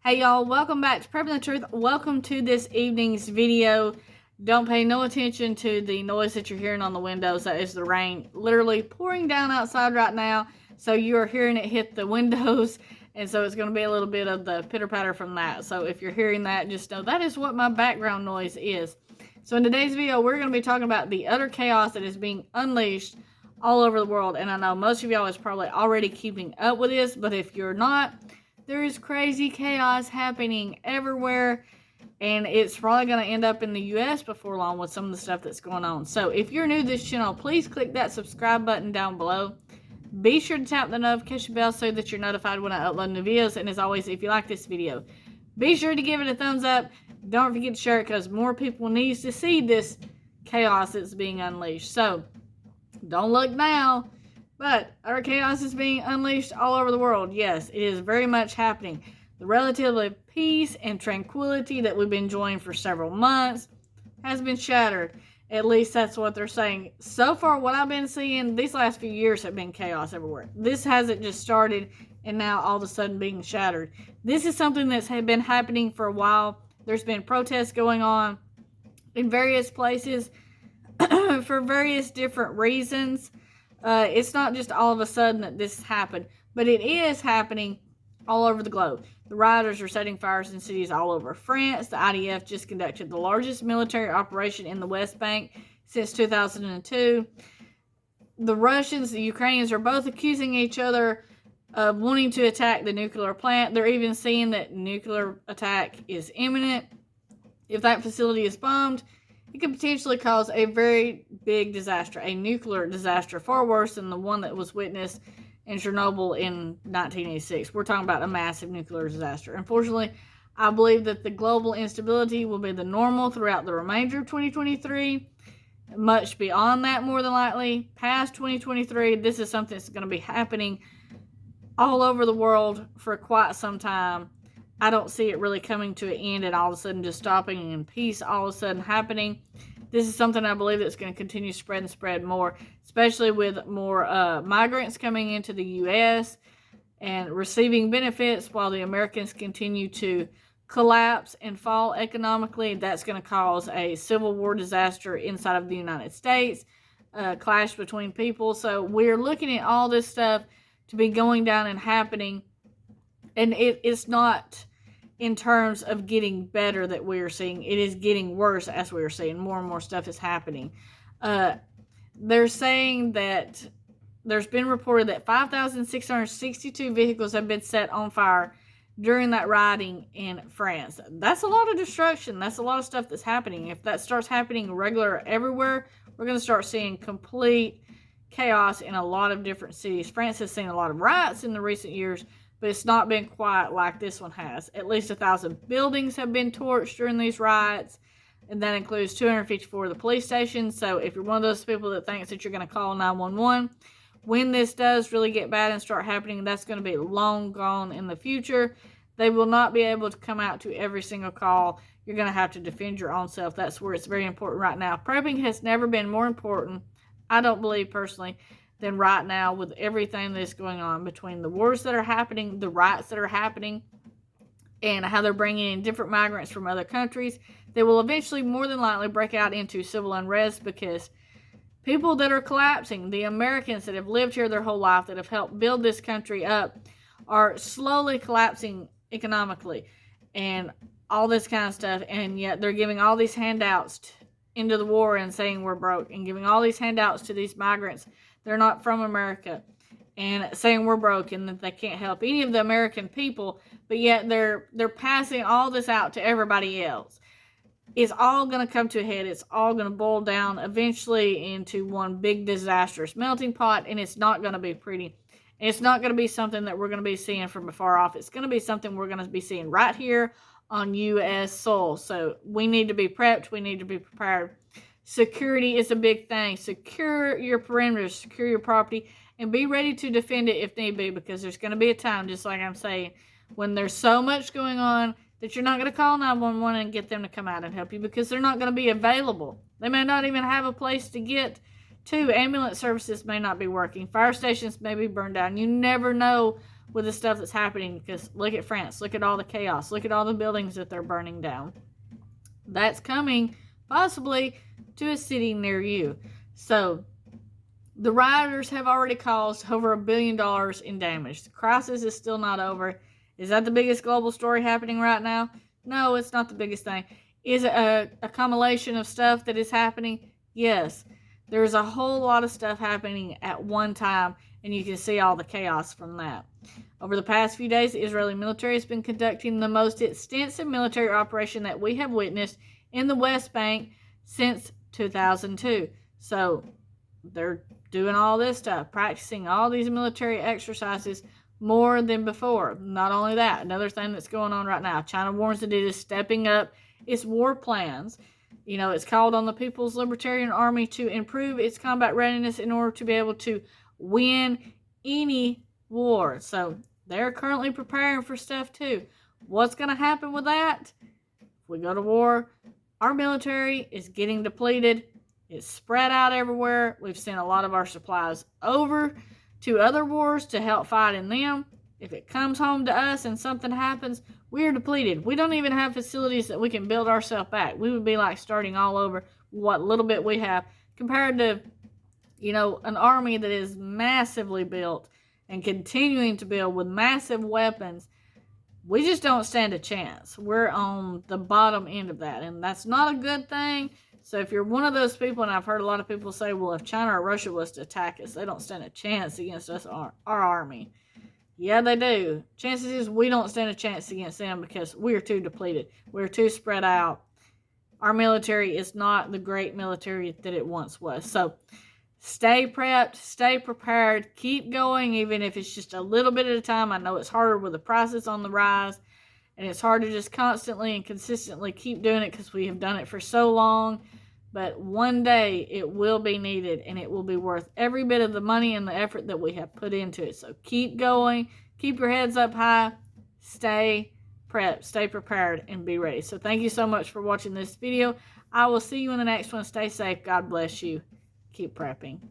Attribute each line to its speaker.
Speaker 1: Hey y'all, welcome back to Prepping the Truth. Welcome to this evening's video. Don't pay no attention to the noise that you're hearing on the windows. That is the rain literally pouring down outside right now. So you are hearing it hit the windows, and so it's going to be a little bit of the pitter patter from that. So if you're hearing that, just know that is what my background noise is. So in today's video, we're going to be talking about the utter chaos that is being unleashed all over the world. And I know most of y'all is probably already keeping up with this, but if you're not, there is crazy chaos happening everywhere, and it's probably going to end up in the U.S. before long with some of the stuff that's going on. So if you're new to this channel, please click that subscribe button down below. Be sure to tap the notification bell so that you're notified when I upload new videos. And as always, if you like this video, be sure to give it a thumbs up. Don't forget to share it because more people need to see this chaos that's being unleashed. So don't look now. But our chaos is being unleashed all over the world. Yes, it is very much happening. The relative peace and tranquility that we've been enjoying for several months has been shattered. At least that's what they're saying. So far, what I've been seeing, these last few years have been chaos everywhere. This hasn't just started and now all of a sudden being shattered. This is something that's been happening for a while. There's been protests going on in various places for various different reasons. It's not just all of a sudden that this happened, but it is happening all over the globe. The rioters are setting fires in cities all over France. The IDF just conducted the largest military operation in the West Bank since 2002. The Russians, the Ukrainians are both accusing each other of wanting to attack the nuclear plant. They're even saying that nuclear attack is imminent. If that facility is bombed, it could potentially cause a very big disaster, a nuclear disaster, far worse than the one that was witnessed in Chernobyl in 1986. We're talking about a massive nuclear disaster. Unfortunately, I believe that the global instability will be the normal throughout the remainder of 2023. Much beyond that, more than likely. Past 2023, this is something that's going to be happening all over the world for quite some time. I don't see it really coming to an end and all of a sudden just stopping and peace all of a sudden happening. This is something I believe that's going to continue to spread and spread more, especially with more migrants coming into the U.S. and receiving benefits while the Americans continue to collapse and fall economically. That's going to cause a civil war disaster inside of the United States, clash between people. So we're looking at all this stuff to be going down and happening. And it's not in terms of getting better that we are seeing. It is getting worse as we are seeing. More and more stuff is happening. They're saying that there's been reported that 5,662 vehicles have been set on fire during that rioting in France. That's a lot of destruction. That's a lot of stuff that's happening. If that starts happening regular everywhere, we're going to start seeing complete chaos in a lot of different cities. France has seen a lot of riots in the recent years, but it's not been quite like this one has. At least 1,000 buildings have been torched during these riots, and that includes 254 of the police stations. So if you're one of those people that thinks that you're going to call 911, when this does really get bad and start happening, that's going to be long gone in the future. They will not be able to come out to every single call. You're going to have to defend your own self. That's where it's very important right now. Prepping has never been more important, I don't believe personally, than right now with everything that's going on between the wars that are happening, the riots that are happening, and how they're bringing in different migrants from other countries. They will eventually more than likely break out into civil unrest because people that are collapsing, the Americans that have lived here their whole life, that have helped build this country up, are slowly collapsing economically and all this kind of stuff. And yet they're giving all these handouts into the war and saying we're broke, and giving all these handouts to these migrants. They're not from America, and saying we're broke and that they can't help any of the American people, but yet they're passing all this out to everybody else. It's all going to come to a head. It's all going to boil down eventually into one big disastrous melting pot, and it's not going to be pretty. It's not going to be something that we're going to be seeing from afar off. It's going to be something we're going to be seeing right here on U.S. soil. So we need to be prepped. We need to be prepared. Security is a big thing. Secure your perimeters, secure your property, and be ready to defend it if need be, because there's going to be a time, just like I'm saying, when there's so much going on that you're not going to call 911 and get them to come out and help you, because they're not going to be available. They may not even have a place to get to. Ambulance services may not be working. Fire stations may be burned down. You never know with the stuff that's happening, because look at France, look at all the chaos, look at all the buildings that they're burning down. That's coming possibly to a city near you. So the rioters have already caused over $1 billion in damage. The crisis is still not over. Is that the biggest global story happening right now? No, it's not the biggest thing. Is it a accumulation of stuff that is happening? Yes. There's a whole lot of stuff happening at one time, and you can see all the chaos from that. Over the past few days, the Israeli military has been conducting the most extensive military operation that we have witnessed in the West Bank since 2002. So they're doing all this stuff, practicing all these military exercises more than before. Not only that, another thing that's going on right now, China warns that it is stepping up its war plans. You know, it's called on the People's Libertarian Army to improve its combat readiness in order to be able to win any war. So they're currently preparing for stuff too. What's going to happen with that? If we go to war, our military is getting depleted. It's spread out everywhere. We've sent a lot of our supplies over to other wars to help fight in them. If it comes home to us and something happens, we're depleted. We don't even have facilities that we can build ourselves back. We would be like starting all over what little bit we have compared to, you know, an army that is massively built and continuing to build with massive weapons. We just don't stand a chance. We're on the bottom end of that, and that's not a good thing. So if you're one of those people, and I've heard a lot of people say, well, if China or Russia was to attack us, they don't stand a chance against us, our army. Yeah, they do. Chances is we don't stand a chance against them because we are too depleted. We're too spread out. Our military is not the great military that it once was. So stay prepped, stay prepared, keep going, even if it's just a little bit at a time. I know it's harder with the prices on the rise, and it's hard to just constantly and consistently keep doing it because we have done it for so long. But one day it will be needed, and it will be worth every bit of the money and the effort that we have put into it. So keep going, keep your heads up high, stay prepped, stay prepared, and be ready. So thank you so much for watching this video. I will see you in the next one. Stay safe. God bless you. Keep prepping.